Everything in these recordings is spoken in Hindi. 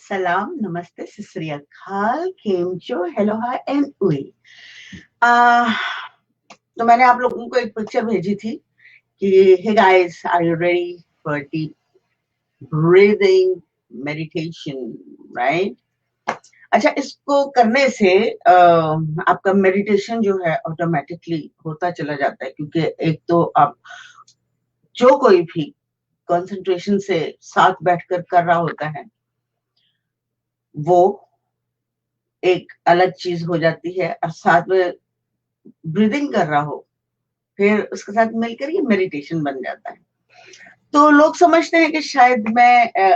सलाम, नमस्ते, सत श्री अकाल, केम चो, हेलो, हाय एंड उई। तो मैंने आप लोगों को एक पिक्चर भेजी थी कि hey guys, are you ready for deep breathing meditation, right? अच्छा, इसको करने से आपका मेडिटेशन जो है ऑटोमेटिकली होता चला जाता है, क्योंकि एक तो आप जो कोई भी कंसंट्रेशन से साथ बैठकर कर रहा होता है वो एक अलग चीज हो जाती है, और साथ में ब्रीदिंग कर रहा हो फिर उसके साथ मिलकर ये मेडिटेशन बन जाता है। तो लोग समझते हैं कि शायद मैं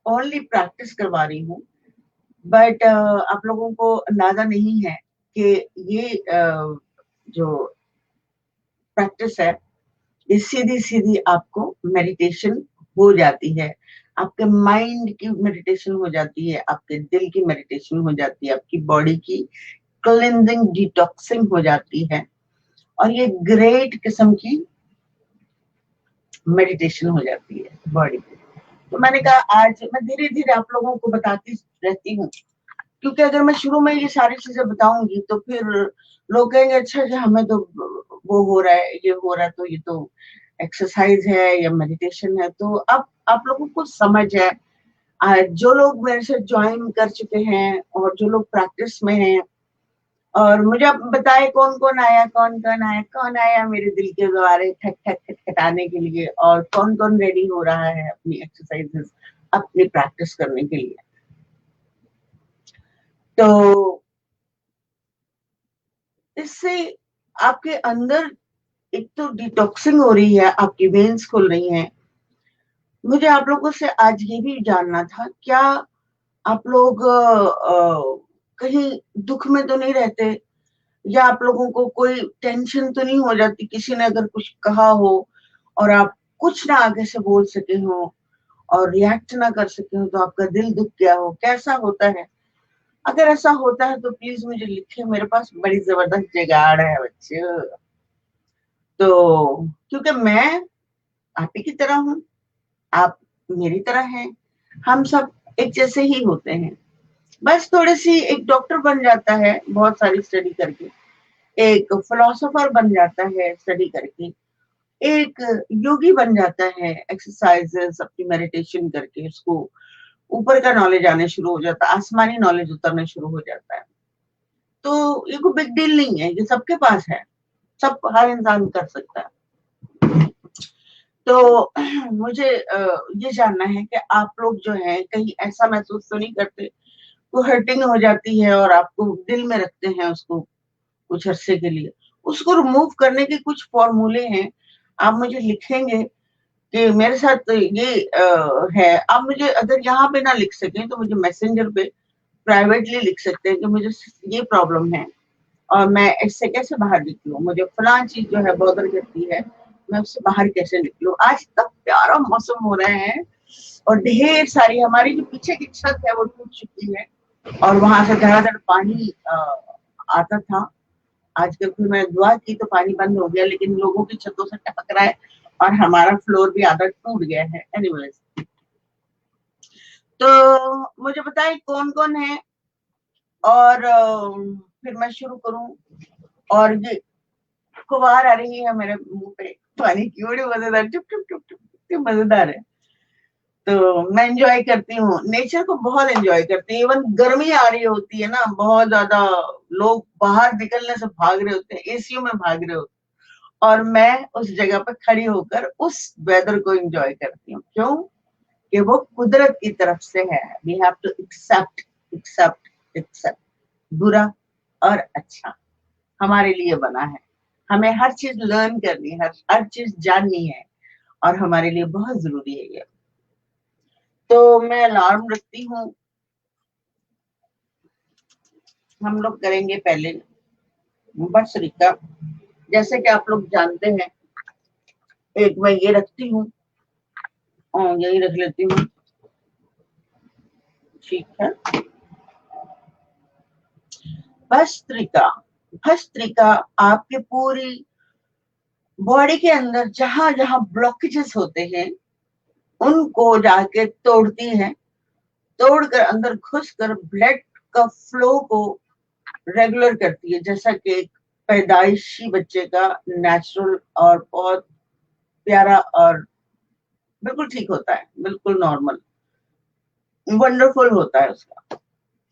ओनली प्रैक्टिस करवा रही हूँ, बट आप लोगों को अंदाजा नहीं है कि ये जो प्रैक्टिस है ये सीधी सीधी आपको मेडिटेशन हो जाती है, आपके माइंड की मेडिटेशन हो जाती है, आपके दिल की मेडिटेशन हो जाती है, आपकी बॉडी की क्लींजिंग डिटॉक्सिंग हो जाती है, और ये ग्रेट किस्म की मेडिटेशन हो जाती है बॉडी की। तो मैंने कहा आज मैं धीरे धीरे आप लोगों को बताती रहती हूँ, क्योंकि अगर मैं शुरू में ये सारी चीजें बताऊंगी तो फिर लोग कहेंगे अच्छा जी हमें तो वो हो रहा है, ये हो रहा है, तो ये तो एक्सरसाइज है या मेडिटेशन है। तो अब आप लोगों को समझ है, जो लोग मेरे से ज्वाइन कर चुके हैं और जो लोग प्रैक्टिस में हैं, और मुझे अब बताए कौन आया मेरे दिल के द्वारे ठक ठक खटखटाने के लिए, और कौन कौन रेडी हो रहा है अपनी एक्सरसाइजेस अपनी प्रैक्टिस करने के लिए। तो इससे आपके अंदर एक तो डिटॉक्सिंग हो रही है, आपकी वेन्स खुल रही हैं। मुझे आप लोगों से आज ये भी जानना था, क्या आप लोग कहीं दुख में तो नहीं रहते, या आप लोगों को कोई टेंशन तो नहीं हो जाती किसी ने अगर कुछ कहा हो और आप कुछ ना आगे से बोल सके हो और रिएक्ट ना कर सके हो, तो आपका दिल दुख गया हो, कैसा होता है? अगर ऐसा होता है तो प्लीज मुझे लिखे, मेरे पास बड़ी जबरदस्त जुगाड़ है बच्चे। तो क्योंकि मैं आप ही की तरह हूँ, आप मेरी तरह हैं, हम सब एक जैसे ही होते हैं। बस थोड़ी सी एक डॉक्टर बन जाता है बहुत सारी स्टडी करके, एक फिलोसोफर बन जाता है स्टडी करके, एक योगी बन जाता है एक्सरसाइजेस अपनी मेडिटेशन करके, उसको ऊपर का नॉलेज आने शुरू हो जाता है, आसमानी नॉलेज उतरने शुरू हो जाता है। तो ये कोई बिग डील नहीं है, ये सबके पास है, सब हर इंसान कर सकता है। तो मुझे ये जानना है कि आप लोग जो है कहीं ऐसा महसूस तो नहीं करते, वो हर्टिंग हो जाती है और आपको दिल में रखते हैं उसको कुछ अरसे के लिए, उसको रिमूव करने के कुछ फॉर्मूले हैं, आप मुझे लिखेंगे कि मेरे साथ तो ये है। आप मुझे अगर यहाँ पे ना लिख सकें तो मुझे मैसेंजर पे प्राइवेटली लिख सकते हैं कि मुझे ये प्रॉब्लम है और मैं इससे कैसे बाहर निकलूं, मुझे फलां चीज जो है बॉदर करती है, मैं उससे बाहर कैसे निकलूं। आज तक प्यारा मौसम हो रहा है और ढेर सारी हमारी जो पीछे की छत है वो टूट चुकी है और वहां से धड़ाधड़ पानी आता था। आजकल फिर मैंने दुआ की तो पानी बंद हो गया, लेकिन लोगों की छतों से टपक रहा है और हमारा फ्लोर भी आधा टूट गया है। एनीवेज, तो मुझे बताएं कौन कौन है, और फिर मैं शुरू करूं। और ये फुहार आ रही है मेरे मुंह पे पानी की, बड़ी मजेदार, टुप टुप टुप टुप, कितनी मजेदार है। तो मैं एंजॉय करती हूँ, नेचर को बहुत एंजॉय करती हूँ। इवन गर्मी आ रही होती है ना बहुत ज्यादा, लोग बाहर निकलने से भाग रहे होते हैं, एसीयू में भाग रहे होते हैं, और मैं उस जगह पर खड़ी होकर उस वेदर को एंजॉय करती हूँ। क्यों? कि वो कुदरत की तरफ से है। We have to accept accept accept, बुरा और अच्छा हमारे लिए बना है, हमें हर चीज लर्न करनी है, हर चीज जाननी है, और हमारे लिए बहुत जरूरी है ये। तो मैं अलार्म रखती हूँ, हम लोग करेंगे पहले भस्त्रिका, जैसे कि आप लोग जानते हैं। एक मैं ये रखती हूँ और यही रख लेती हूँ, ठीक है। भस्त्रिका, भस्त्रिका आपके पूरी बॉडी के अंदर जहां जहां ब्लॉकेजेस होते हैं उनको जाके तोड़ती है। तोड़कर अंदर घुसकर ब्लड का फ्लो को रेगुलर करती है, जैसा कि एक पैदाइशी बच्चे का नेचुरल और बहुत प्यारा और बिल्कुल ठीक होता है, बिल्कुल नॉर्मल वंडरफुल होता है उसका।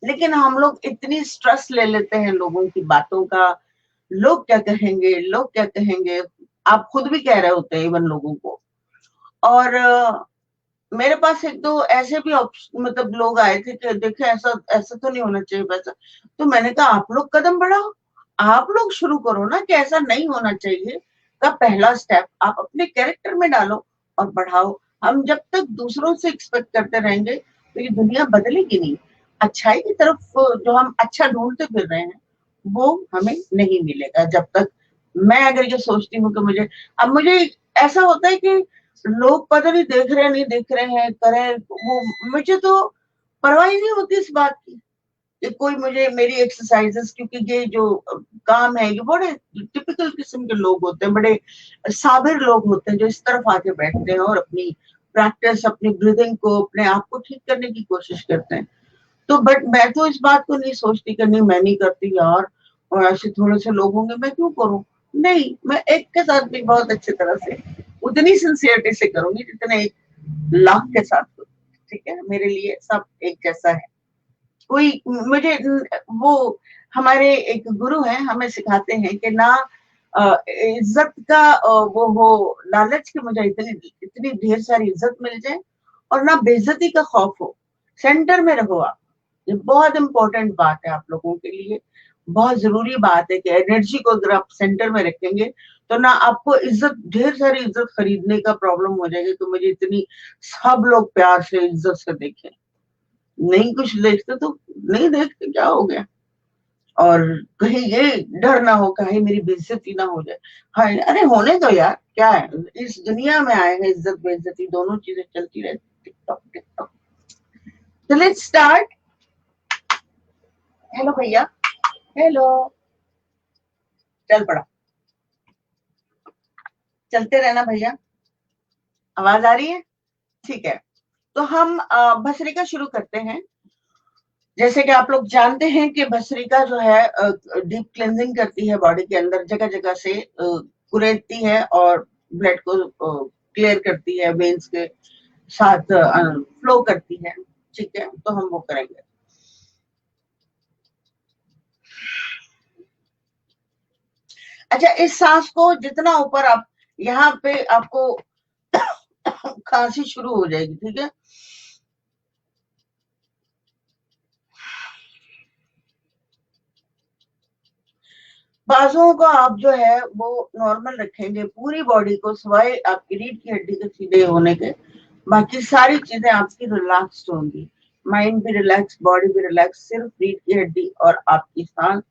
लेकिन हम लोग इतनी स्ट्रेस ले लेते हैं लोगों की बातों का, लोग क्या कहेंगे, लोग क्या कहेंगे, आप खुद भी कह रहे होते हैं इवन लोगों को। और मेरे पास एक दो ऐसे भी मतलब लोग आए थे कि देखे ऐसा ऐसा तो नहीं होना चाहिए वैसा। तो मैंने कहा आप लोग कदम बढ़ाओ, आप लोग शुरू करो ना कि ऐसा नहीं होना चाहिए का पहला स्टेप आप अपने कैरेक्टर में डालो और बढ़ाओ। हम जब तक दूसरों से एक्सपेक्ट करते रहेंगे तो ये दुनिया बदलेगी नहीं। अच्छाई की तरफ जो हम अच्छा ढूंढते फिर रहे हैं वो हमें नहीं मिलेगा जब तक मैं अगर ये सोचती हूँ कि मुझे, अब मुझे ऐसा होता है कि लोग पता नहीं देख रहे हैं नहीं देख रहे हैं करें वो, मुझे तो परवाह ही नहीं होती इस बात की कि कोई मुझे मेरी एक्सरसाइजेस, क्योंकि ये जो काम है ये बड़े टिपिकल किस्म के लोग होते हैं, बड़े साबिर लोग होते हैं जो इस तरफ आके बैठते हैं और अपनी प्रैक्टिस, अपनी ब्रीदिंग को, अपने आप को ठीक करने की कोशिश करते हैं। तो बट मैं तो इस बात को नहीं सोचती कि नहीं मैं नहीं करती यार, और ऐसे थोड़े से लोग होंगे मैं क्यों करूं। नहीं, मैं एक के साथ भी बहुत अच्छी तरह से उतनी सिंसियरिटी से करूंगी जितने एक लाख के साथ करूं। ठीक है, मेरे लिए सब एक जैसा है। कोई मुझे वो हमारे एक गुरु हैं हमें सिखाते हैं कि ना इज्जत का वो हो लालच कि मुझे इतनी इतनी ढेर सारी इज्जत मिल जाए, और ना बेइज्जती का खौफ हो। सेंटर में रहो आप। ये बहुत इंपॉर्टेंट बात है आप लोगों के लिए, बहुत जरूरी बात है कि एनर्जी को अगर आप सेंटर में रखेंगे तो ना आपको इज्जत, ढेर सारी इज्जत खरीदने का प्रॉब्लम हो जाएगा कि मुझे इतनी सब लोग प्यार से इज्जत से देखें। नहीं कुछ देखते तो नहीं देखते, क्या हो गया। और कहीं ये डर ना हो कहीं मेरी बेइज्जती ना हो जाए। हाँ, अरे होने दो यार, क्या है, इस दुनिया में आए हैं, इज्जत बेइज्जती दोनों चीजें चलती रहती, टिकटॉक टिकटॉक। तो लेट्स स्टार्ट। हेलो भैया, हेलो, चल पड़ा, चलते रहना भैया। आवाज आ रही है? ठीक है, तो हम भस्त्रिका शुरू करते हैं। जैसे कि आप लोग जानते हैं कि भस्त्रिका जो है डीप क्लेंजिंग करती है बॉडी के अंदर, जगह जगह से कुरेदती है और ब्लड को क्लियर करती है, वेन्स के साथ फ्लो करती है। ठीक है, तो हम वो करेंगे। अच्छा, इस सांस को जितना ऊपर आप, यहाँ पे आपको खांसी शुरू हो जाएगी, ठीक है। बाजुओं को आप जो है वो नॉर्मल रखेंगे, पूरी बॉडी को सिवाय आपकी रीढ़ की हड्डी के सीधे होने के बाकी सारी चीजें आपकी रिलैक्स्ड होंगी। माइंड भी रिलैक्स, बॉडी भी रिलैक्स, सिर्फ रीढ़ की हड्डी और आपकी सांस।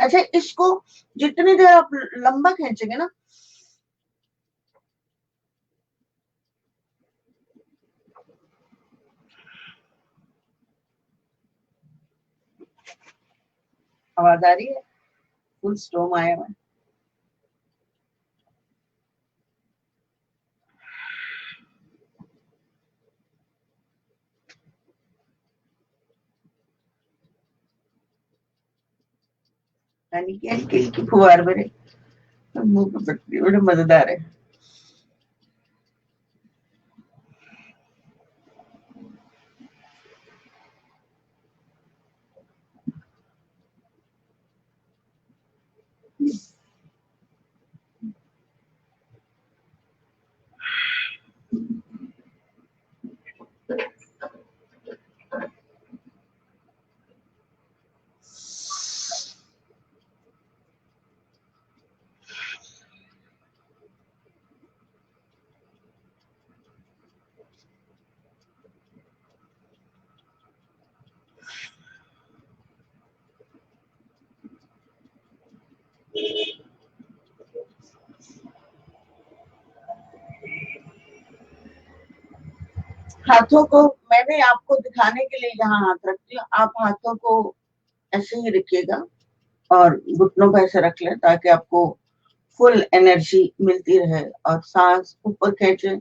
अच्छा, इसको जितनी देर आप लंबा खींचेंगे ना, आवाज आ रही है, फुल स्टॉर्म आया हुआ है। यानी कि हल्की हल्की फुहार मेरे मुंह पे पड़ती है, बड़े मजेदार है। हाथों को मैंने आपको दिखाने के लिए यहाँ हाथ रखती हूँ, आप हाथों को ऐसे ही रखिएगा और घुटनों पे ऐसे रख लें ताकि आपको फुल एनर्जी मिलती रहे, और सांस ऊपर खींचे।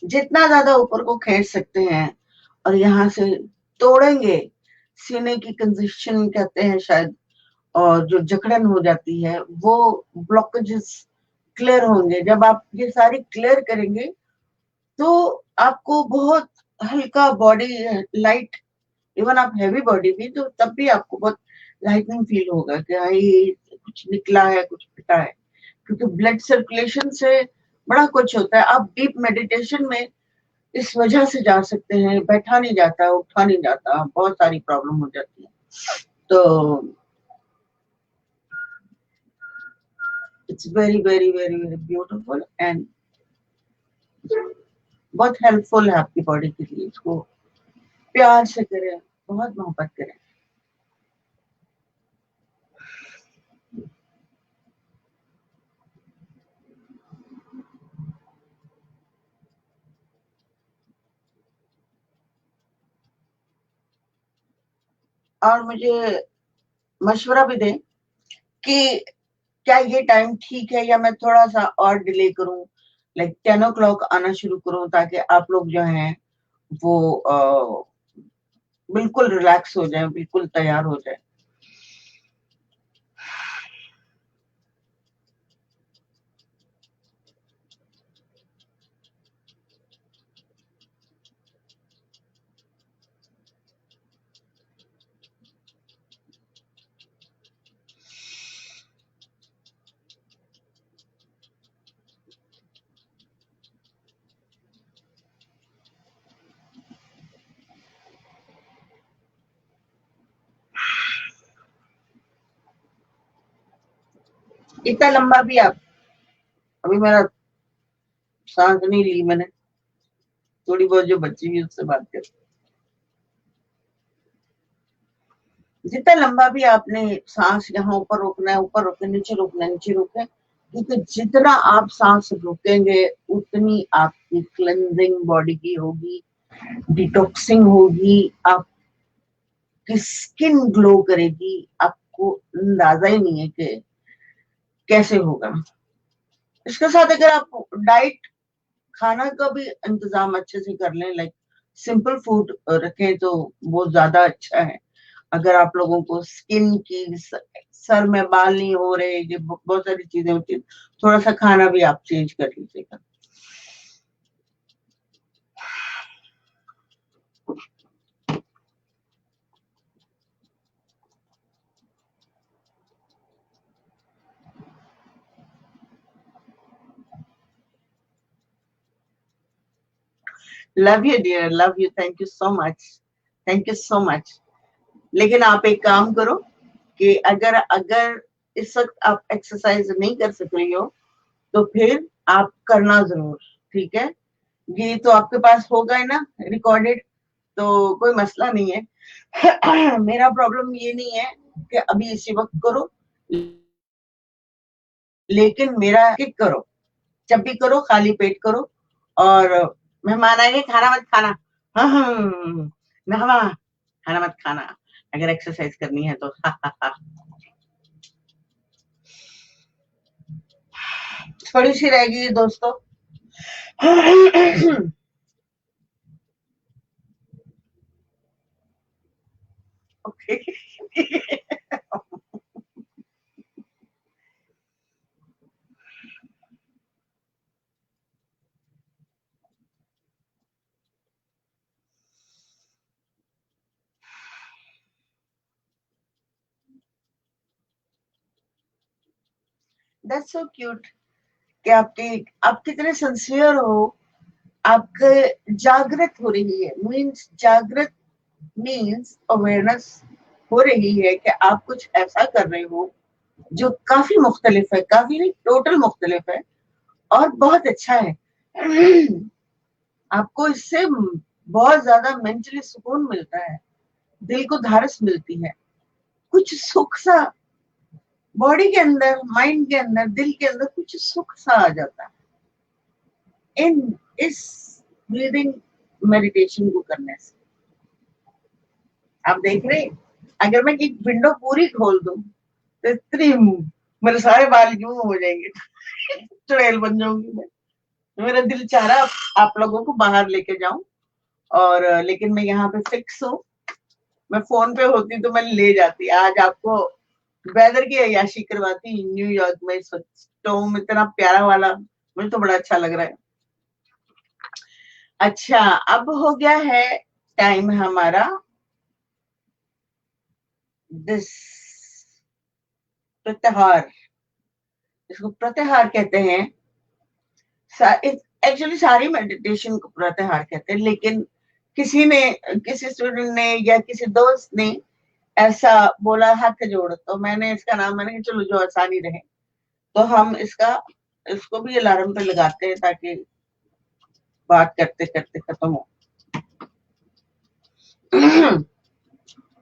जितना ज्यादा ऊपर को खींच सकते हैं, और यहाँ से तोड़ेंगे, सीने की कंजेशन कहते हैं शायद, और जो जकड़न हो जाती है वो ब्लॉकेजेस क्लियर होंगे। जब आप ये सारी क्लियर करेंगे तो आपको बहुत हल्का बॉडी, लाइट, इवन आप हैवी बॉडी भी तो तब भी आपको बहुत लाइटनिंग फील होगा कि हाँ ये कुछ निकला है, कुछ हटा है, क्योंकि ब्लड सर्कुलेशन से बड़ा कुछ होता है। आप डीप मेडिटेशन में इस वजह से जा सकते हैं, बैठा नहीं जाता, उठा नहीं जाता, बहुत सारी प्रॉब्लम हो जाती है। तो it's very very very very beautiful and बहुत हेल्पफुल है आपकी बॉडी के लिए। इसको प्यार से करें, बहुत मोहब्बत करें। और मुझे मशवरा भी दें कि क्या ये टाइम ठीक है, या मैं थोड़ा सा और डिले करूं, लाइक 10 o'clock आना शुरू करूं, ताकि आप लोग जो हैं वो बिल्कुल रिलैक्स हो जाए, बिल्कुल तैयार हो जाए। इतना लंबा भी आप, अभी मेरा सांस नहीं ली मैंने, थोड़ी बहुत जो बची हुई उससे बात कर। जितना लंबा भी आपने सांस यहाँ ऊपर रोकना है, ऊपर रोके, नीचे रोकना है, नीचे रोके, क्योंकि जितना आप सांस रोकेंगे उतनी आपकी क्लेंजिंग बॉडी की होगी, डिटॉक्सिंग होगी, आपकी स्किन ग्लो करेगी, आपको अंदाजा ही नहीं है कि कैसे होगा। इसके साथ अगर आप डाइट, खाना का भी इंतजाम अच्छे से कर लें, लाइक सिंपल फूड रखें तो वो ज्यादा अच्छा है। अगर आप लोगों को स्किन की, सर में बाल नहीं हो रहे, ये बहुत सारी चीजें होती है, थोड़ा सा खाना भी आप चेंज कर लीजिएगा। Love you dear, love you, thank you so much, thank you so much. लेकिन आप एक काम करो कि अगर अगर इस वक्त आप एक्सरसाइज नहीं कर सक रही हो तो फिर आप करना जरूर, ठीक है। ये तो आपके पास होगा ही ना रिकॉर्डेड, तो कोई मसला नहीं है। मेरा प्रॉब्लम ये नहीं है कि अभी इसी वक्त करो, लेकिन मेरा किक करो, जब भी करो खाली पेट करो। और मेहमान आएंगे, खाना मत खाना, हाँ नहवा, खाना मत खाना, अगर एक्सरसाइज करनी है तो। थोड़ी सी रहेगी दोस्तों। ओके। दैट्स सो क्यूट कि आप कितने सिंसियर हो। आपके जागृत हो रही है, मीन्स जागृत मीन्स अवेयरनेस हो रही है कि आप कुछ ऐसा कर रहे हो जो काफी मुख्तलिफ है, काफी नहीं टोटल मुख्तलिफ है, और बहुत अच्छा है। आपको इससे बहुत ज्यादा मेंटली सुकून मिलता है, दिल को धारस मिलती है, कुछ सुख सा बॉडी के अंदर, माइंड के अंदर, दिल के अंदर कुछ सुख सा आ जाता है इन इस ब्रीदिंग मेडिटेशन को करने से। आप देख रहे, अगर मैं एक विंडो पूरी खोल दूं तो इतनी मेरे सारे बाल यूं हो जाएंगे, चुड़ैल बन जाऊंगी मैं। मेरा दिल चाह रहा आप लोगों को बाहर लेके जाऊं, और लेकिन मैं यहाँ पे फिक्स हूँ। मैं फोन पे होती तो मैं ले जाती, आज आपको वेदर की अय्याशी करवाती न्यूयॉर्क में। इस वक्त स्टोम इतना प्यारा वाला, मुझे तो बड़ा अच्छा लग रहा है। अच्छा, अब हो गया है टाइम हमारा दिस प्रत्याहार, इसको प्रत्याहार कहते हैं। एक्चुअली सारी मेडिटेशन को प्रत्याहार कहते हैं, लेकिन किसी ने, किसी स्टूडेंट ने या किसी दोस्त ने ऐसा बोला हाथ जोड़, तो मैंने इसका नाम, मैंने कहा चलो जो आसानी रहे, तो हम इसको भी अलार्म पे लगाते हैं ताकि बात करते करते खत्म हो।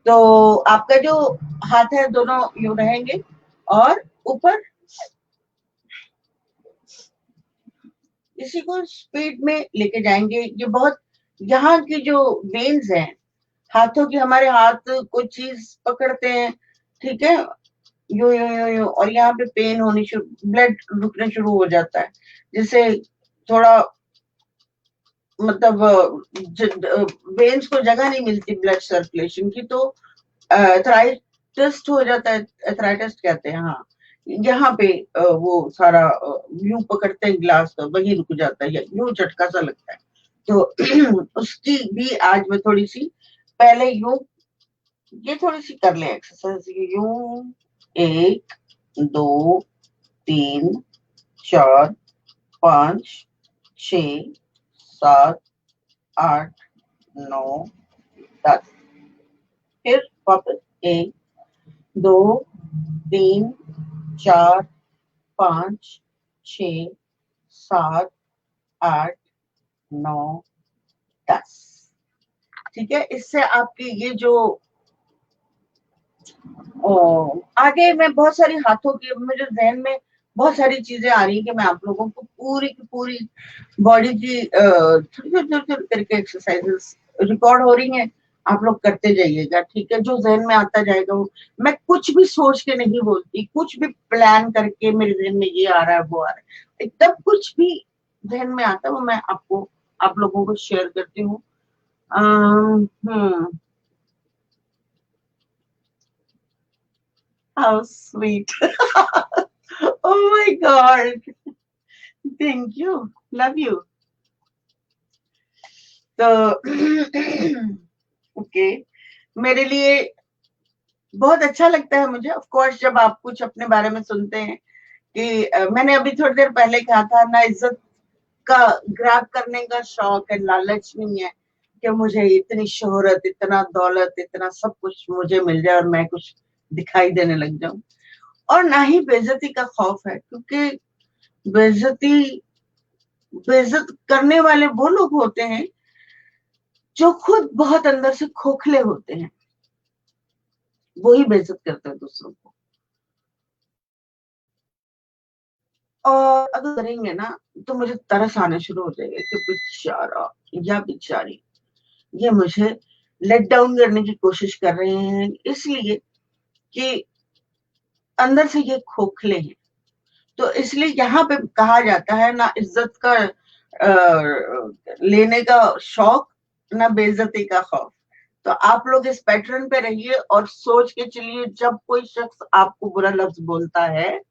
तो आपका जो हाथ है दोनों यूं रहेंगे, और ऊपर इसी को स्पीड में लेके जाएंगे। ये बहुत, यहाँ की जो वेन्स हैं हाथों की, हमारे हाथ कोई चीज पकड़ते हैं, ठीक है, यू यू यू यू, और यहाँ पे पेन होनी शुरू, ब्लड रुकने शुरू हो जाता है, जिससे थोड़ा मतलब वेन्स को जगह नहीं मिलती ब्लड सर्कुलेशन की, तो एथराइटिस हो जाता है, एथराइटिस कहते हैं, हाँ। यहाँ पे वो सारा यूं पकड़ते हैं ग्लास, तो वही रुक जाता है, या यूं झटका सा लगता है। तो उसकी भी आज मैं थोड़ी सी, पहले यूं, ये थोड़ी सी कर ले एक्सरसाइज, यूं, 1 2 3 4 5 6 7 8 9 10, फिर वापस 1 2 3 4 5 6 7 8 9 10। ठीक है, इससे आपकी ये जो आगे मैं बहुत सारी हाथों की, मुझे जहन में बहुत सारी चीजें आ रही है कि मैं आप लोगों को पूरी की पूरी बॉडी की छोटे छोटे करके एक्सरसाइजेस रिकॉर्ड हो रही हैं, आप लोग करते जाइएगा, ठीक है। जो जहन में आता जाएगा वो, मैं कुछ भी सोच के नहीं बोलती, कुछ भी प्लान करके मेरे जहन में ये आ रहा है वो आ रहा है, एकदम कुछ भी जहन में आता है वो मैं आपको, आप लोगों को शेयर करती हूँ। How sweet. Oh my God, thank you, love you. तो ओके, मेरे लिए बहुत अच्छा लगता है मुझे, ऑफ कोर्स, जब आप कुछ अपने बारे में सुनते हैं कि मैंने अभी थोड़ी देर पहले कहा था ना, इज्जत का ग्रैब करने का शौक है, लालच नहीं है कि मुझे इतनी शोहरत, इतना दौलत, इतना सब कुछ मुझे मिल जाए और मैं कुछ दिखाई देने लग जाऊं। और ना ही बेइज्जती का खौफ है, क्योंकि बेइज्जती बेइज्जत करने वाले वो लोग होते हैं जो खुद बहुत अंदर से खोखले होते हैं, वो ही बेइज्जत करते हैं दूसरों को। और अगर करेंगे ना तो मुझे तरस आना शुरू हो जाएगा कि बेचारा या बेचारी, ये मुझे लेट डाउन करने की कोशिश कर रहे हैं, इसलिए कि अंदर से ये खोखले हैं। तो इसलिए यहाँ पे कहा जाता है ना इज्जत का लेने का शौक, ना बेइज्जती का खौफ। तो आप लोग इस पैटर्न पे रहिए और सोच के चलिए, जब कोई शख्स आपको बुरा लफ्ज बोलता है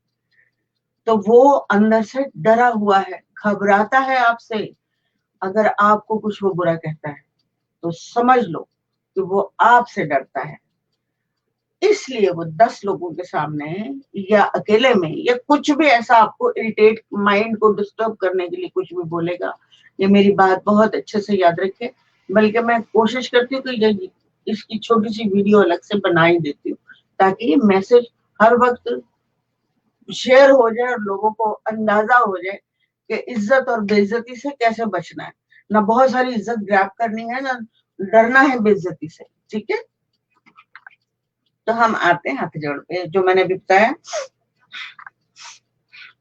तो वो अंदर से डरा हुआ है, घबराता है आपसे। अगर आपको कुछ वो बुरा कहता है तो समझ लो कि वो आपसे डरता है, इसलिए वो 10 लोगों के सामने या अकेले में या कुछ भी ऐसा आपको इरिटेट, माइंड को डिस्टर्ब करने के लिए कुछ भी बोलेगा। ये मेरी बात बहुत अच्छे से याद रखे, बल्कि मैं कोशिश करती हूँ कि ये इसकी छोटी सी वीडियो अलग से बना ही देती हूँ, ताकि ये मैसेज हर वक्त शेयर हो जाए और लोगों को अंदाजा हो जाए कि इज्जत और बेइज्जती से कैसे बचना है। ना बहुत सारी इज्जत ग्रैब करनी है, ना डरना है बेइज्जती से, ठीक है। तो हम आते हैं हाथ जोड़ पे, जो मैंने अभी बताया,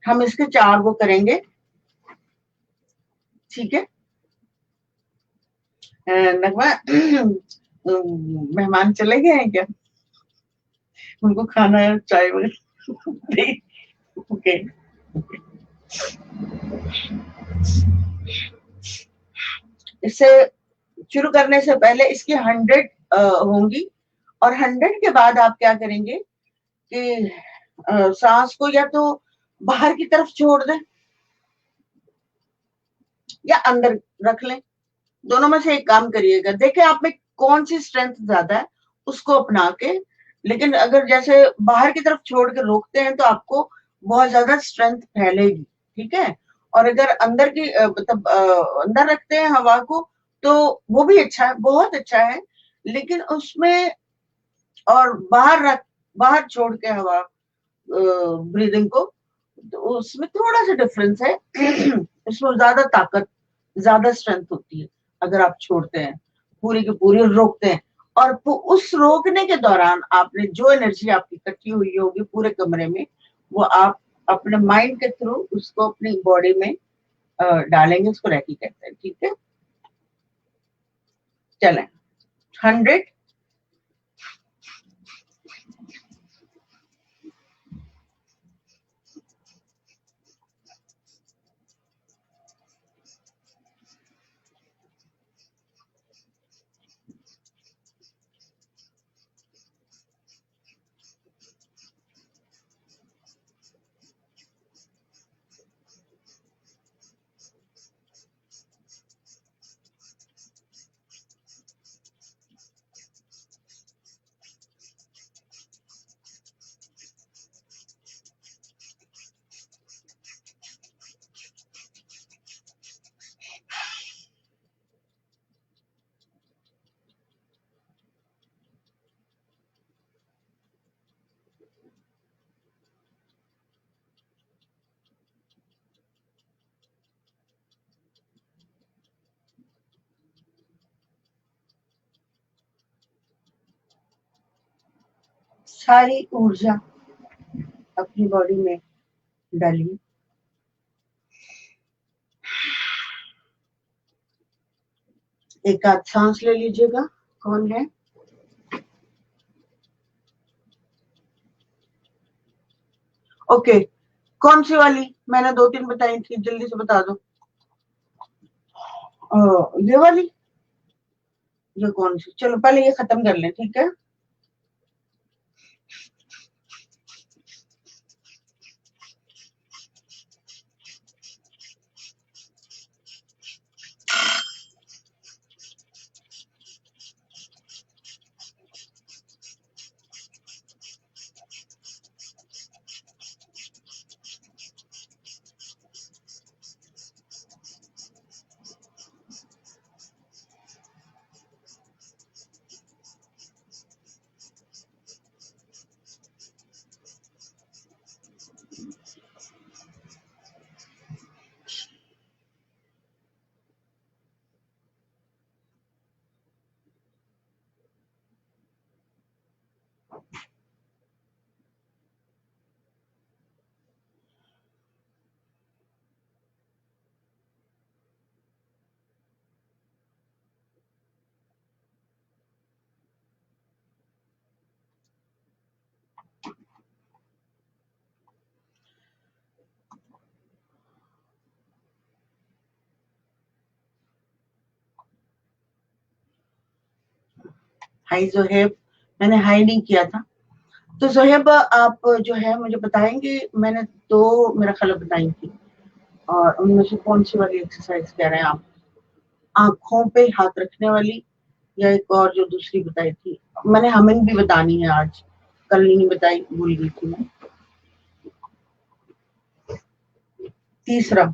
हम इसके 4 वो करेंगे, ठीक है। नगमा, मेहमान चले गए हैं क्या? उनको खाना चाय वगैरह? ओके। इससे शुरू करने से पहले इसकी 100 होंगी, और 100 के बाद आप क्या करेंगे कि सांस को या तो बाहर की तरफ छोड़ दें या अंदर रख लें, दोनों में से एक काम करिएगा। देखिए आप में कौन सी स्ट्रेंथ ज्यादा है, उसको अपना के। लेकिन अगर जैसे बाहर की तरफ छोड़ के रोकते हैं तो आपको बहुत ज्यादा स्ट्रेंथ फैलेगी, ठीक है। और अगर अंदर की मतलब अंदर रखते हैं हवा को, तो वो भी अच्छा है, बहुत अच्छा है। लेकिन उसमें और बाहर छोड़ के हवा ब्रीदिंग को, तो उसमें थोड़ा सा डिफरेंस है। उसमें ज्यादा ताकत, ज्यादा स्ट्रेंथ होती है अगर आप छोड़ते हैं, पूरी की पूरी रोकते हैं। और उस रोकने के दौरान आपने जो एनर्जी आपकी इकट्ठी हुई होगी पूरे कमरे में, वो आप अपने माइंड के थ्रू उसको अपनी बॉडी में डालेंगे, उसको रैकी कहते हैं, ठीक है। चलें 100, सारी ऊर्जा अपनी बॉडी में डालिए। एक आध सांस ले लीजिएगा। कौन है? ओके, कौन सी वाली? मैंने 2-3 बताई थी, जल्दी से बता दो। ये वाली? ये कौन सी, चलो पहले ये खत्म कर लें, ठीक है। हाय जोहेब, मैंने हाई नहीं किया था। तो जोहेब आप जो है मुझे बताएंगे, मैंने दो मेरा ख्याल बताई थी, और उनमें से कौन सी वाली एक्सरसाइज कह रहे हैं आप? आंखों पे हाथ रखने वाली, या एक और जो दूसरी बताई थी? मैंने हमिंग भी बतानी है आज, कल नहीं बताई, भूल गई थी मैं। तीसरा,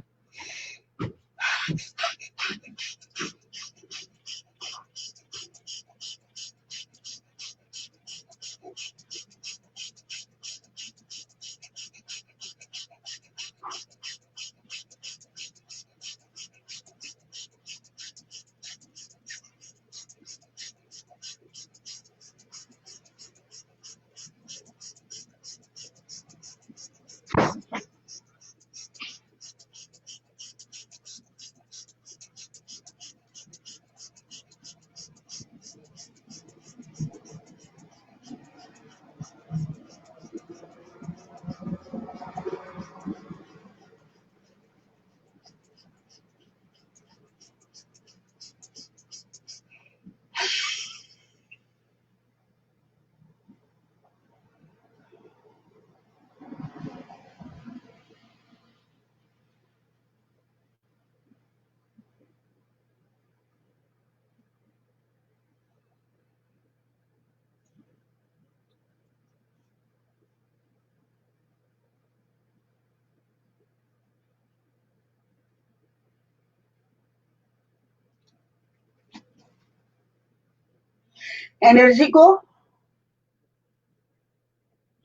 एनर्जी को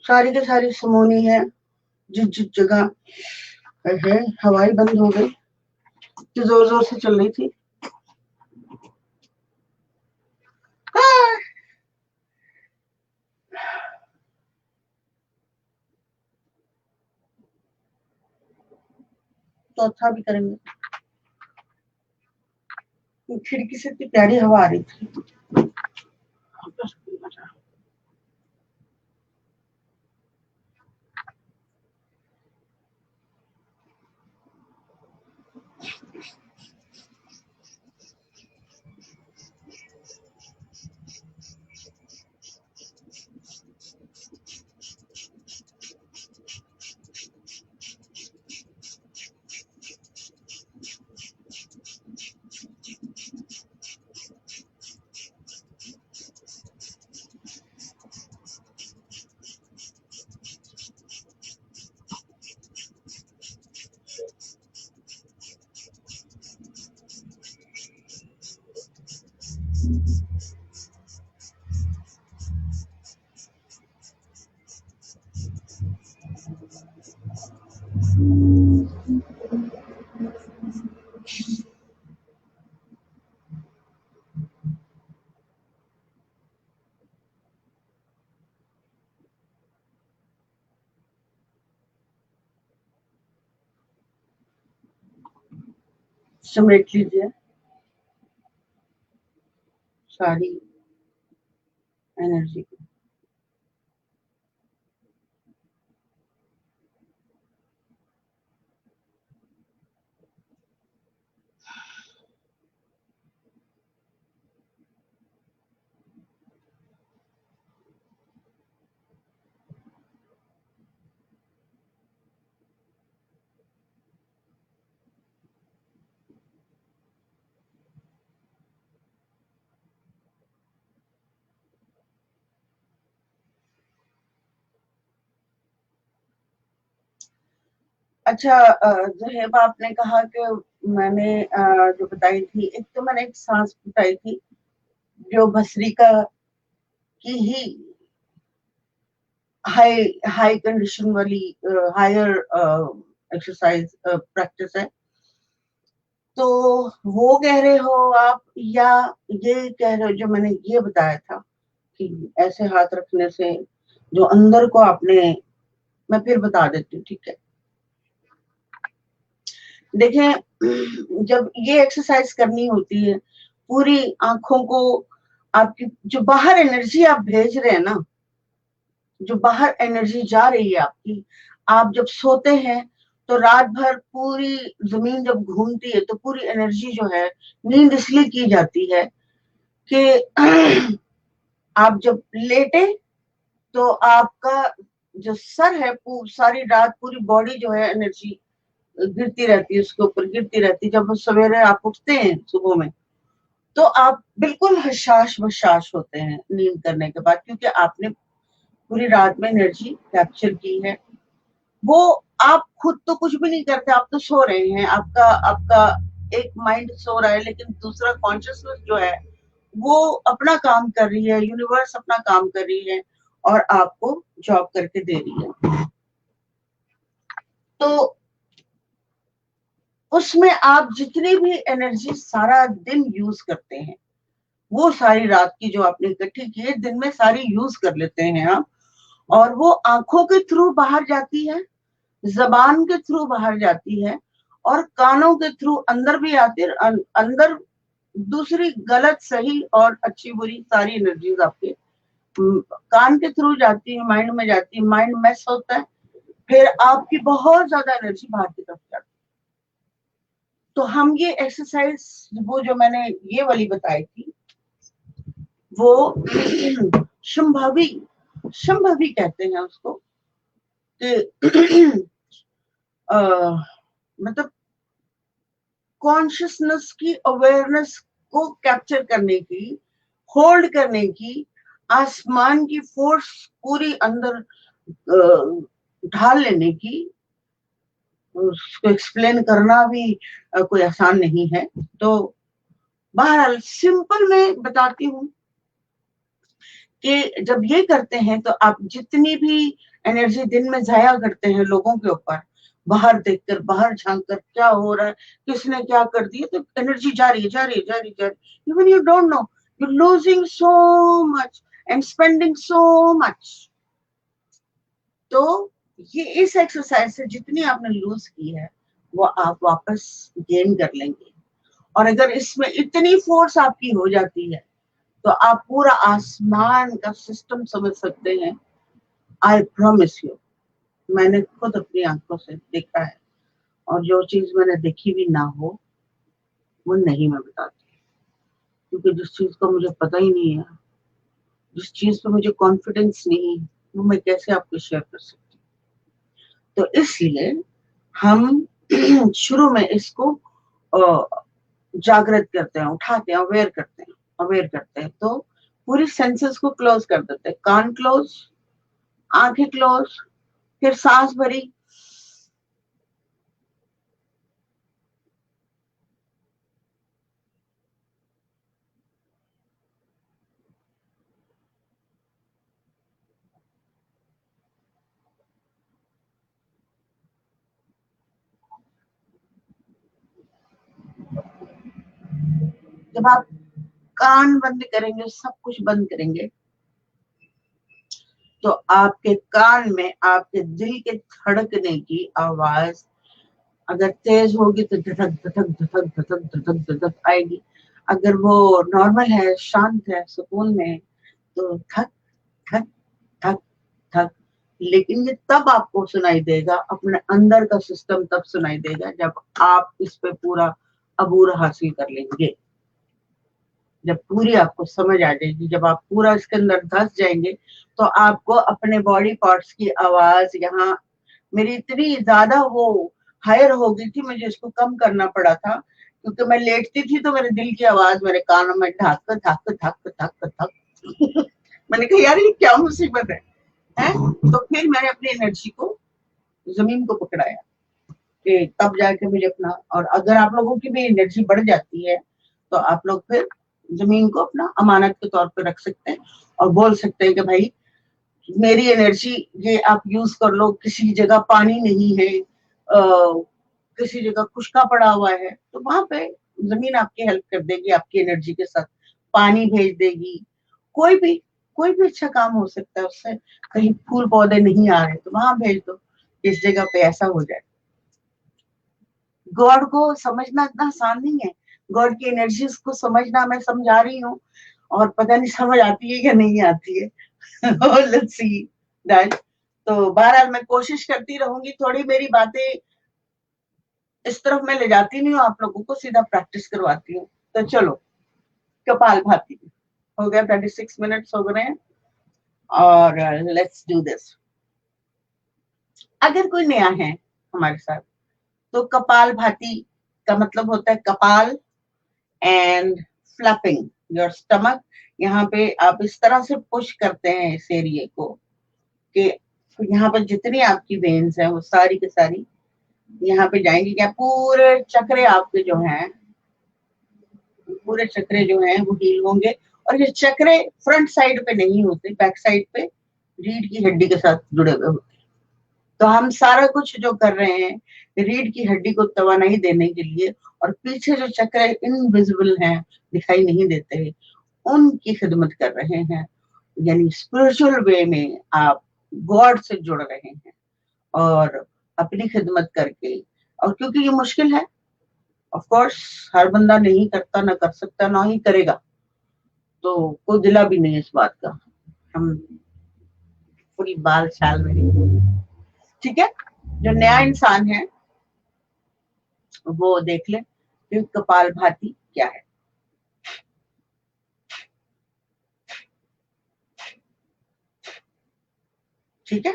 सारी के सारी समोनी है, जिस जिस जगह है, हवाई बंद हो गई, तो जोर जोर से चल रही थी। चौथा भी करेंगे। खिड़की से इतनी प्यारी हवा आ रही थी। समेट लीजिए सारी एनर्जी को। अच्छा, ज़हेब आपने कहा कि मैंने जो बताई थी, एक तो मैंने एक सांस बताई थी जो भस्त्रिका की ही हाई हाई कंडीशन वाली हायर एक्सरसाइज प्रैक्टिस है। तो वो कह रहे हो आप, या ये कह रहे हो जो मैंने ये बताया था कि ऐसे हाथ रखने से जो अंदर को आपने, मैं फिर बता देती हूँ, ठीक है। देखें, जब ये एक्सरसाइज करनी होती है, पूरी आंखों को, आपकी जो बाहर एनर्जी आप भेज रहे हैं ना, जो बाहर एनर्जी जा रही है आपकी, आप जब सोते हैं तो रात भर पूरी जमीन जब घूमती है तो पूरी एनर्जी जो है, नींद इसलिए की जाती है कि आप जब लेटे तो आपका जो सर है, सारी रात पूरी बॉडी जो है एनर्जी गिरती रहती है, उसके ऊपर गिरती रहती है। जब सवेरे आप उठते हैं सुबह में तो आप बिल्कुल हशाश बशाश होते हैं नींद करने के बाद, क्योंकि आपने पूरी रात में एनर्जी कैप्चर की है। वो आप खुद तो कुछ भी नहीं करते, आप तो सो रहे हैं, आपका आपका एक माइंड सो रहा है, लेकिन दूसरा कॉन्शियसनेस जो है वो अपना काम कर रही है, यूनिवर्स अपना काम कर रही है और आपको जॉब करके दे रही है। तो उसमें आप जितनी भी एनर्जी सारा दिन यूज करते हैं, वो सारी रात की जो आपने इकट्ठी की है, दिन में सारी यूज कर लेते हैं आप, और वो आंखों के थ्रू बाहर जाती है, जबान के थ्रू बाहर जाती है, और कानों के थ्रू अंदर भी आती है। अंदर दूसरी गलत सही और अच्छी बुरी सारी एनर्जीज आपके कान के थ्रू जाती है, माइंड में जाती है, माइंड मैस होता है, फिर आपकी बहुत ज्यादा एनर्जी बाहर की तरफ जाती है। तो हम ये एक्सरसाइज, वो जो मैंने ये वाली बताई थी, वो शंभवी शंभवी कहते हैं उसको, कि मतलब कॉन्शियसनेस की, अवेयरनेस को कैप्चर करने की, होल्ड करने की, आसमान की फोर्स पूरी अंदर ढाल लेने की। उसको एक्सप्लेन करना भी कोई आसान नहीं है। तो बहरहाल सिंपल मैं बताती हूँ कि जब ये करते हैं तो आप जितनी भी एनर्जी दिन में जाया करते हैं लोगों के ऊपर, बाहर देखकर, बाहर झांक कर क्या हो रहा है, किसने क्या कर दिया, तो एनर्जी जा रही है, जा रही है, जा रही है, जा रही है। Even you don't know, you losing so much and spending so much. तो ये इस एक्सरसाइज से जितनी आपने लूज की है वो आप वापस गेन कर लेंगे। और अगर इसमें इतनी फोर्स आपकी हो जाती है तो आप पूरा आसमान का सिस्टम समझ सकते हैं। आई प्रॉमिस यू, मैंने खुद अपनी आंखों से देखा है, और जो चीज मैंने देखी भी ना हो वो नहीं मैं बताती, क्योंकि जिस चीज का मुझे पता ही नहीं है, जिस चीज पे मुझे कॉन्फिडेंस नहीं है, वो मैं कैसे आपको शेयर कर सकती हूँ। तो इसलिए हम शुरू में इसको जागृत करते हैं, उठाते हैं, अवेयर करते हैं। तो पूरी सेंसेस को क्लोज कर देते हैं, कान क्लोज, आंखें क्लोज, फिर सांस भरी, जब आप कान बंद करेंगे, सब कुछ बंद करेंगे, तो आपके कान में आपके दिल के धड़कने की आवाज अगर तेज होगी तो धधक धधक धधक धधक धधक धधक आएगी। अगर वो नॉर्मल है, शांत है, सुकून में, तो धक धक धक धक। लेकिन ये तब आपको सुनाई देगा, अपने अंदर का सिस्टम तब सुनाई देगा जब आप इस पे पूरा अबूर हासिल कर लेंगे, जब पूरी आपको समझ आ जाएगी, जब आप पूरा इसके अंदर धस जाएंगे, तो आपको अपने बॉडी पार्ट्स की आवाज, यहाँ मेरी इतनी ज्यादा वो हायर हो गई थी, मुझे इसको कम करना पड़ा था, क्योंकि मैं लेटती थी तो मेरे दिल की आवाज मेरे कानों में धक धक धक धक धक। मैंने कहा यार ये क्या मुसीबत है? तो फिर मैंने अपनी एनर्जी को, जमीन को पकड़ाया, कि तब जाके मुझे अपना, और अगर आप लोगों की भी एनर्जी बढ़ जाती है तो आप लोग फिर जमीन को अपना अमानत के तौर पे रख सकते हैं और बोल सकते हैं कि भाई मेरी एनर्जी ये आप यूज कर लो, किसी जगह पानी नहीं है, किसी जगह खुशका पड़ा हुआ है, तो वहां पे जमीन आपकी हेल्प कर देगी, आपकी एनर्जी के साथ पानी भेज देगी। कोई भी कोई भी अच्छा काम हो सकता है उससे। कहीं फूल पौधे नहीं आ रहे तो वहां भेज दो, इस जगह पे ऐसा हो जाए। गॉड को समझना इतना आसान नहीं है। गॉड की एनर्जीज को समझना, मैं समझा रही हूँ और पता नहीं समझ आती है या नहीं आती है। Let's see that. तो बहरहाल मैं कोशिश करती रहूंगी, थोड़ी मेरी बातें इस तरफ मैं ले जाती नहीं हूँ, आप लोगों को सीधा प्रैक्टिस करवाती हूँ। तो चलो, कपाल भाती हो गया, 36 मिनट्स हो गए हैं और लेट्स डू दिस। अगर कोई नया है हमारे साथ, तो कपाल भाती का मतलब होता है कपाल एंड फ्लैपिंग योर स्टमक। यहाँ पे आप इस तरह से पुश करते हैं इस एरिया को कि यहाँ पर जितनी आपकी वेन्स हैं वो सारी की सारी यहाँ पे जाएंगी। क्या पूरे चक्रे आपके जो हैं, पूरे चक्रे जो हैं वो हील होंगे। और ये चक्रे फ्रंट साइड पे नहीं होते, बैक साइड पे रीढ़ की हड्डी के साथ जुड़े हुए होते। तो हम सारा कुछ जो कर रहे हैं रीढ़ की हड्डी को तवानाई देने के लिए, और पीछे जो चक्र इनविजिबल हैं, दिखाई नहीं देते हैं, उनकी खिदमत कर रहे हैं। यानी स्पिरिचुअल वे में आप गॉड से जुड़ रहे हैं और अपनी खिदमत करके। और क्योंकि ये मुश्किल है, ऑफ कोर्स हर बंदा नहीं करता, ना कर सकता, ना ही करेगा, तो कोई गिला भी नहीं इस बात का। हम पूरी बाल छाल में नहीं, ठीक है। जो नया इंसान है वो देख ले कि कपाल भाती क्या है। ठीक है।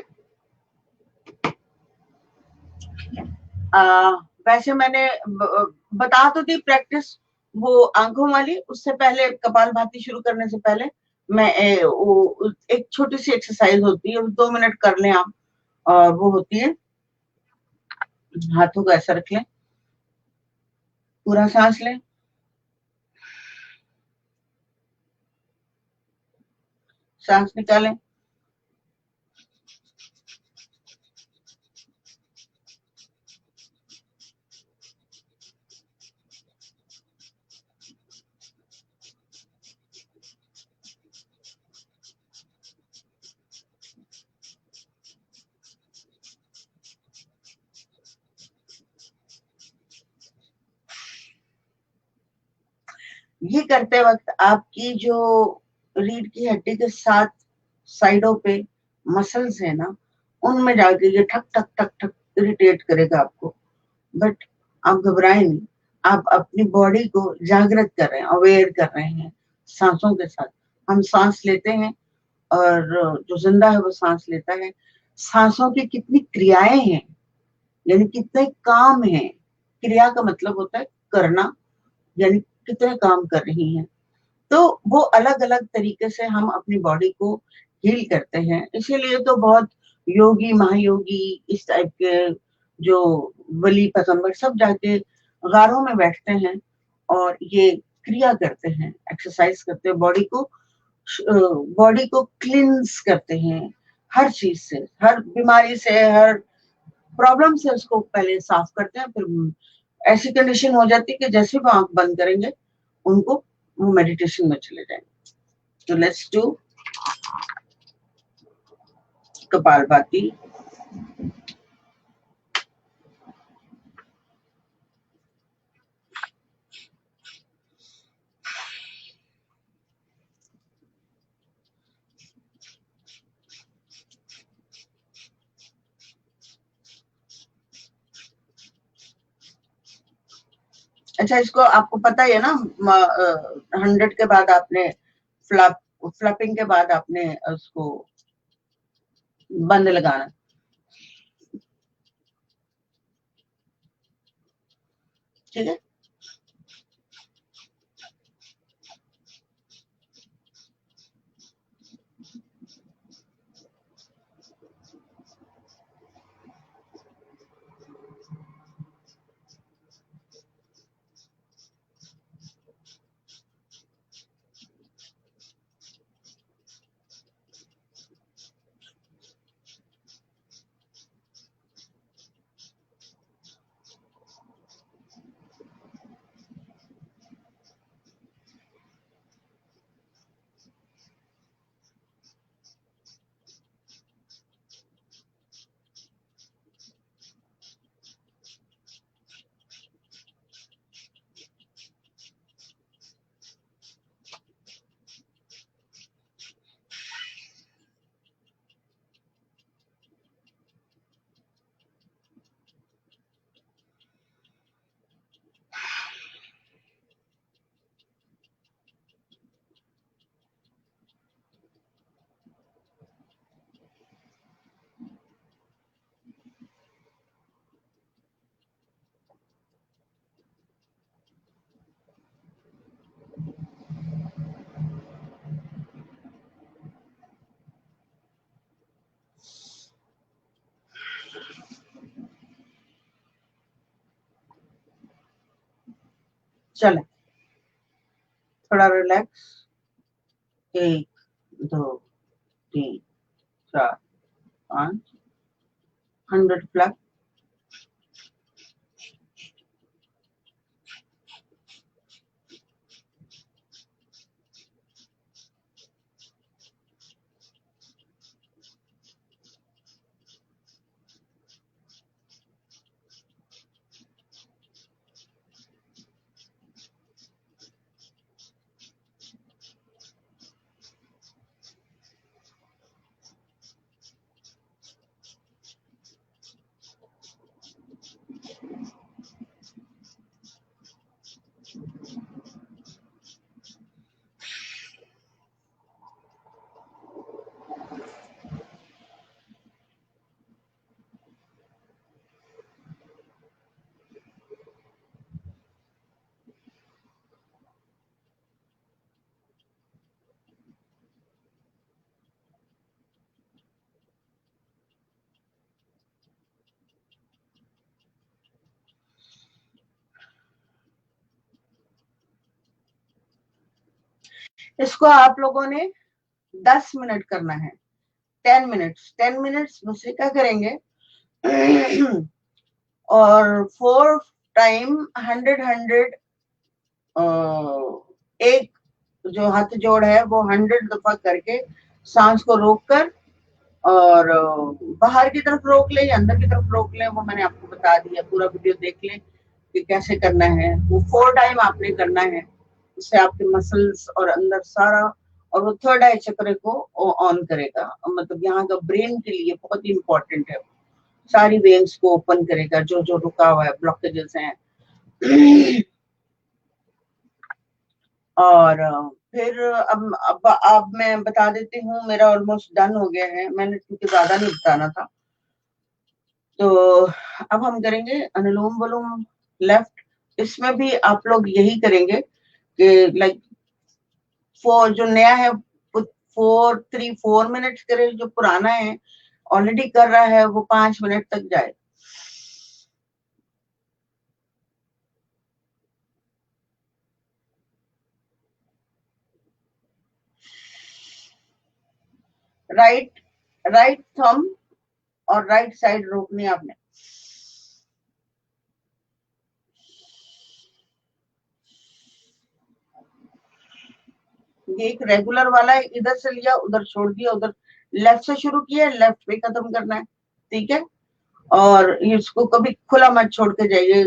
वैसे मैंने बता तो दी प्रैक्टिस वो आंखों वाली, उससे पहले कपाल भाती शुरू करने से पहले मैं वो एक छोटी सी एक्सरसाइज होती है, 2 मिनट कर लें आप। और वो होती है, हाथों को ऐसा रख लें, पूरा सांस लें, सांस निकालें, ये करते वक्त आपकी जो रीढ़ की हड्डी के साथ साइडों पे मसल्स है ना, उनमें जाके ये ठक ठक ठक ठक इरिटेट करेगा आपको। बट आप घबराएं नहीं, आप अपनी बॉडी को जागृत कर रहे हैं, अवेयर कर रहे हैं सांसों के साथ। हम सांस लेते हैं और जो जिंदा है वो सांस लेता है। सांसों की कितनी क्रियाएं हैं, यानी कितने काम हैं। क्रिया का मतलब होता है करना, यानी कितने काम कर रही हैं। तो वो अलग अलग तरीके से हम अपनी बॉडी को हील करते हैं। इसीलिए तो बहुत योगी महायोगी इस टाइप के जो वली पैगंबर सब जाके गारों में बैठते हैं और ये क्रिया करते हैं, एक्सरसाइज करते हैं, बॉडी को क्लींस करते हैं हर चीज से, हर बीमारी से, हर प्रॉब्लम से उसको पहले साफ करते हैं। फिर ऐसी कंडीशन हो जाती है कि जैसे वो आंख बंद करेंगे उनको वो मेडिटेशन में चले जाएंगे। तो लेट्स डू कपालभाति। अच्छा, इसको आपको पता ही है ना, 100 के बाद आपने फ्लप फ्लपिंग के बाद आपने उसको बंद लगाना। ठीक है। चले थोड़ा रिलैक्स। 1 2 3 4 5 100 फ्लैग। इसको आप लोगों ने 10 मिनट करना है। 10 मिनट्स मुझसे क्या करेंगे और 4 टाइम 100 एक जो हाथ जोड़ है वो 100 दफा करके सांस को रोक कर और बाहर की तरफ रोक ले या अंदर की तरफ रोक ले, वो मैंने आपको बता दिया। पूरा वीडियो देख लें कि कैसे करना है। वो 4 टाइम आपने करना है, इससे आपके मसल्स और अंदर सारा, और वो थर्ड आई चक्र को ऑन करेगा, मतलब यहाँ का ब्रेन के लिए बहुत ही इंपॉर्टेंट है। सारी वेन्स को ओपन करेगा, जो जो रुका हुआ है, ब्लॉकेजेस हैं। और फिर अब मैं बता देती हूँ, मेरा ऑलमोस्ट डन हो गया है, मैंने क्योंकि ज्यादा नहीं बताना था। तो अब हम करेंगे अनुलोम विलोम लेफ्ट। इसमें भी आप लोग यही करेंगे कि लाइक 4 जो नया है 4 3 4 मिनट करे, जो पुराना है ऑलरेडी कर रहा है वो 5 मिनट तक जाए। राइट राइट थंब और राइट साइड रोकनी आपने। ये एक रेगुलर वाला है, इधर से लिया उधर छोड़ दिया, उधर लेफ्ट से शुरू किया लेफ्ट पे खत्म करना है, ठीक है। और इसको कभी खुला मत छोड़ के जाइए,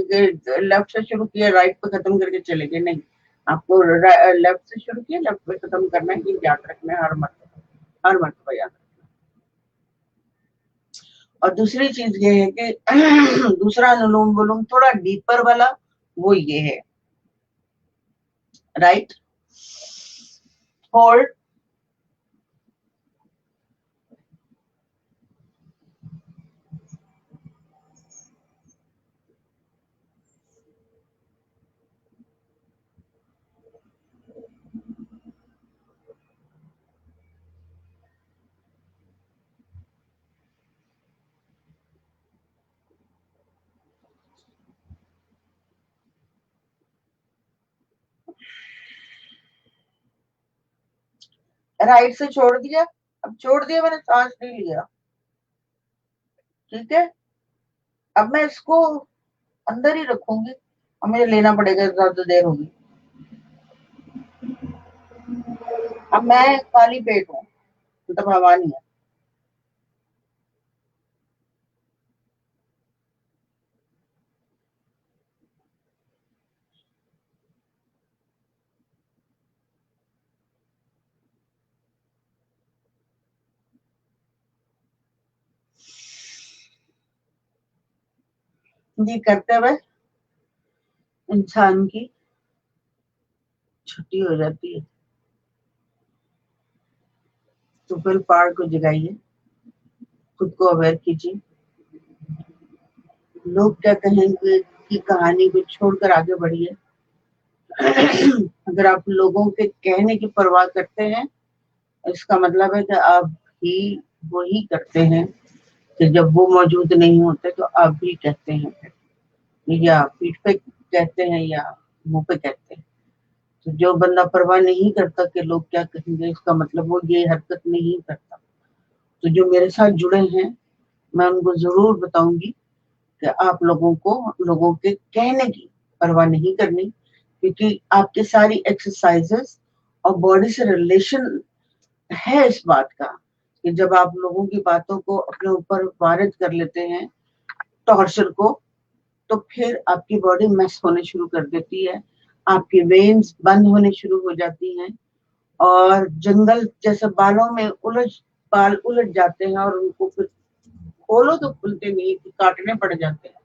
लेफ्ट से शुरू किया राइट पे खत्म करके चले गए, नहीं। आपको लेफ्ट से शुरू किया लेफ्ट पे खत्म करना है, ये याद रखना है हर मरतबा याद रखना। और दूसरी चीज ये है कि दूसरा अनुलोम विलोम थोड़ा डीपर वाला वो ये है, राइट होल्ड, राइट से छोड़ दिया, अब छोड़ दिया मैंने, सांस नहीं लिया, ठीक है। अब मैं इसको अंदर ही रखूंगी, अब मुझे लेना पड़ेगा, ज्यादा देर होगी। अब मैं खाली पेट हूँ, मतलब हवा नहीं है। ये करते हुए इंसान की छुट्टी हो जाती है। तो फिर पार को जगाइए, खुद को अवेयर कीजिए। लोग क्या कहेंगे की कहानी को छोड़कर आगे बढ़िए। अगर आप लोगों के कहने की परवाह करते हैं, इसका मतलब है कि आप भी वही करते हैं कि जब वो मौजूद नहीं होते तो आप भी कहते हैं, या पीठ पे कहते हैं, या मुंह पे कहते हैं। तो जो बंदा परवाह नहीं करता कि लोग क्या कहेंगे, इसका मतलब वो ये हरकत नहीं करता। तो जो मेरे साथ जुड़े हैं, मैं उनको जरूर बताऊंगी कि आप लोगों को लोगों के कहने की परवाह नहीं करनी, क्योंकि आपकी सारी एक्सरसाइजेस और बॉडी से रिलेशन है इस बात का कि जब आप लोगों की बातों को अपने ऊपर वारिद कर लेते हैं, टॉर्चर को, तो फिर आपकी बॉडी मैस होने शुरू कर देती है, आपकी वेन्स बंद होने शुरू हो जाती हैं, और जंगल जैसे बालों में बाल उलझ जाते हैं, और उनको फिर खोलो तो खुलते नहीं, काटने पड़ जाते हैं।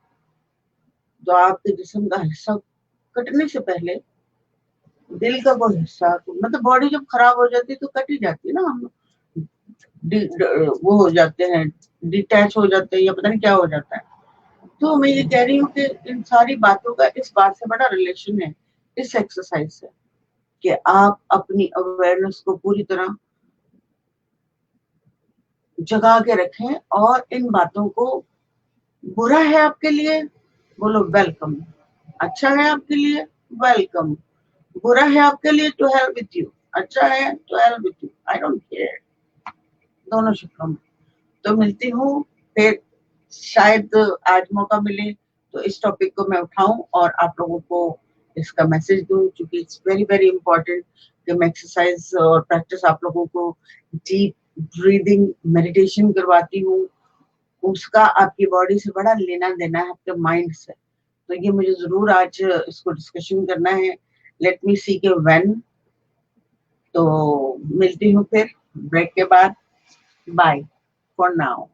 तो आपके जिस्म का हिस्सा कटने से पहले दिल का कोई हिस्सा, मतलब बॉडी जब खराब हो जाती है तो कट ही जाती है ना, हम वो हो जाते हैं, डिटैच हो जाते हैं, या पता नहीं क्या हो जाता है। तो मैं ये कह रही हूँ कि इन सारी बातों का इस बात से बड़ा रिलेशन है, इस एक्सरसाइज से, कि आप अपनी अवेयरनेस को पूरी तरह जगा के रखें, और इन बातों को, बुरा है आपके लिए, बोलो वेलकम, अच्छा है आपके लिए, वेलकम, बुरा है आपके लिए, टू हेल्प विथ यू, अच्छा है to help with you, I don't care, दोनों शक्लों में। तो मिलती हूँ फिर, शायद आज मौका मिले तो इस टॉपिक को मैं उठाऊं और आप लोगों को इसका मैसेज दूं, क्योंकि इट्स वेरी वेरी इंपॉर्टेंट कि मैं एक्सरसाइज और प्रैक्टिस आप लोगों को डीप ब्रीदिंग मेडिटेशन करवाती हूँ। उसका आपकी बॉडी से बड़ा लेना देना है, आपके माइंड से। तो ये मुझे जरूर आज इसको डिस्कशन करना है। लेट मी सी के व्हेन। तो मिलती हूँ फिर ब्रेक के बाद। Bye for now.